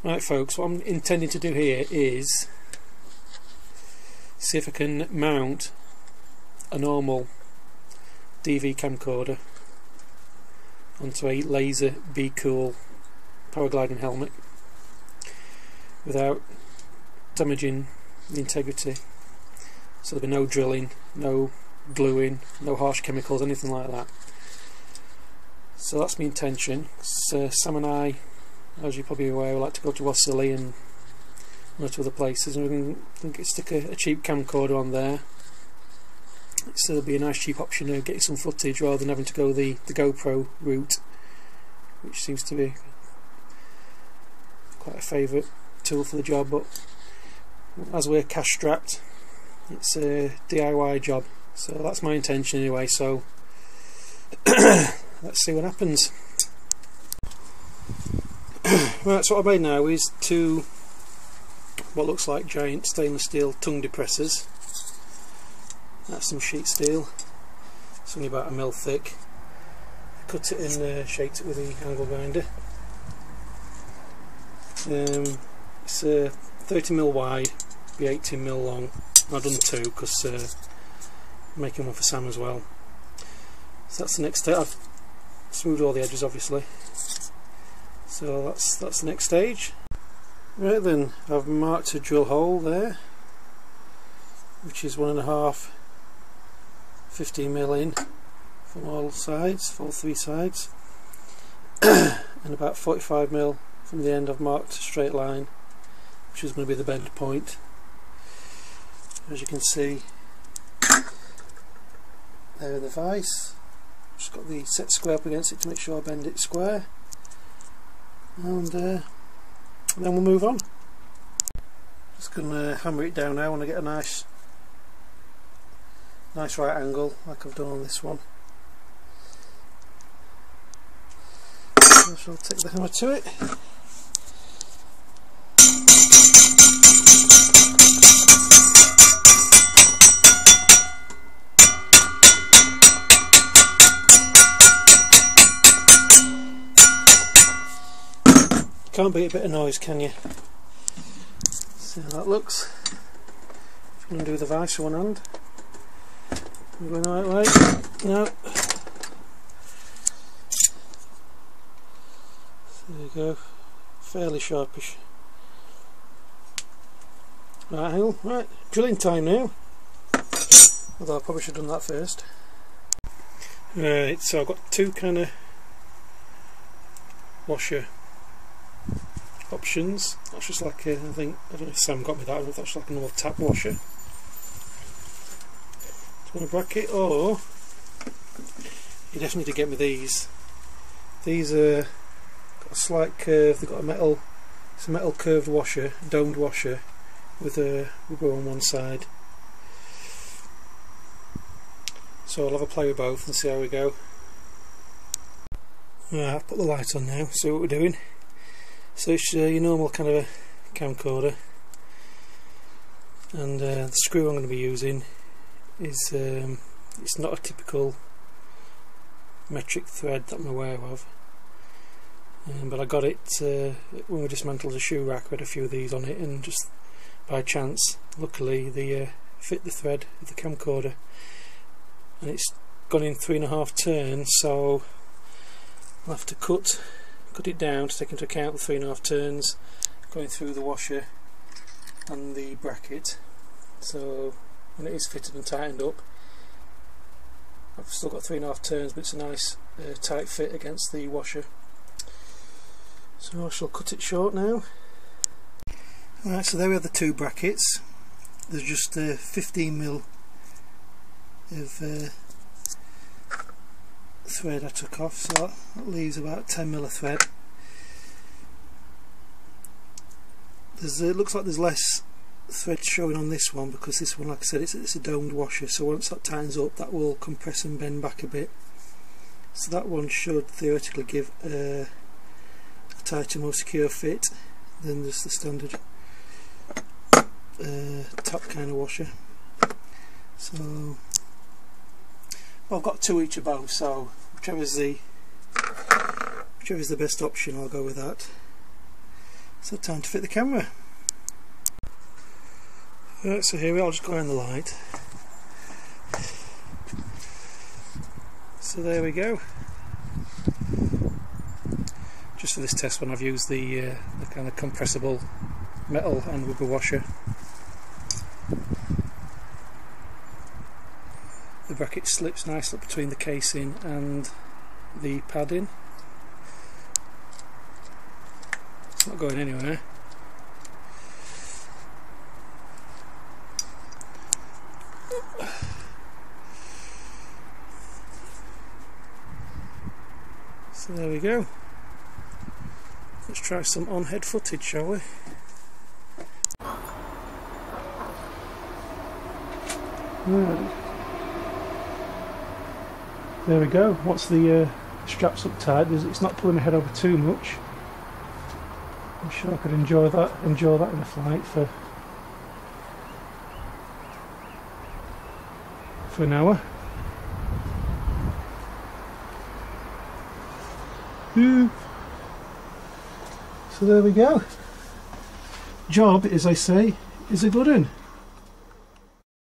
Right folks, what I'm intending to do here is see if I can mount a normal DV camcorder onto a Lazer B-Cool paragliding helmet without damaging the integrity. So there'll be no drilling, no gluing, no harsh chemicals, anything like that. So that's my intention. Sam and I, as you're probably aware, we like to go to Wassilly and one or two other places, and we can stick a cheap camcorder on there. So it'll be a nice cheap option of getting some footage rather than having to go the GoPro route, which seems to be quite a favourite tool for the job. But as we're cash strapped, it's a DIY job, so that's my intention anyway. So let's see what happens. Right, so what I made now is two what looks like giant stainless steel tongue depressors. That's some sheet steel, it's only about 1 mil thick. I cut it and shaped it with the angle grinder. It's 30 mil wide, be 18 mil long. I've done two because I'm making one for Sam as well. So that's the next step. I've smoothed all the edges obviously. So that's the next stage. Right then, I've marked a drill hole there, which is 1.5 15 mil in from all sides, for all three sides, and about 45 mil from the end. I've marked a straight line, which is going to be the bend point. As you can see, there the vise. Just got the set square up against it to make sure I bend it square, and then we'll move on. Just going to hammer it down now. I want to get a nice right angle like I've done on this one. So I shall take the hammer to it. Can't beat a bit of noise, can you? See how that looks. I'm going to do the vise with one hand. I'm going the right way. No. There you go. Fairly sharpish. Right angle. Right, drilling time now. Although I probably should have done that first. Right, so I've got two kind of washer options. That's just like I don't know if Sam got me that, I don't know if that's like a normal tap washer. Do you want a bracket, or you definitely need to get me these. These are got a slight curve, they've got it's a metal curved washer, domed washer with a rubber on one side. So I'll have a play with both and see how we go. Right, I've put the light on now, see what we're doing. So it's your normal kind of a camcorder, and the screw I'm going to be using is it's not a typical metric thread that I'm aware of, but I got it when we dismantled the shoe rack. We had a few of these on it, and just by chance, luckily, they fit the thread of the camcorder, and it's gone in 3.5 turns, so I'll have to cut it down to take into account the 3.5 turns going through the washer and the bracket. So when it is fitted and tightened up, I've still got 3.5 turns, but it's a nice tight fit against the washer. So I shall cut it short now. Alright, so there we have the two brackets. There's just 15 mil of thread I took off, so that leaves about 10 mil of thread. It looks like there's less thread showing on this one, because this one, like I said, it's a domed washer, so once that tightens up, that will compress and bend back a bit. So that one should theoretically give a tighter, more secure fit than just the standard top kind of washer. So well, I've got two each of both, so whichever is the best option, I'll go with that. So time to fit the camera. Right, so here we are, I'll just go around the light. So there we go. Just for this test one I've used the kind of compressible metal and rubber washer. The bracket slips nicely between the casing and the padding. It's not going anywhere. So there we go. Let's try some on-head footage, shall we? Right. There we go. Once the strap's up tight, it's not pulling my head over too much. I'm sure I could enjoy that in a flight for an hour. So there we go. Job, as I say, is a good one.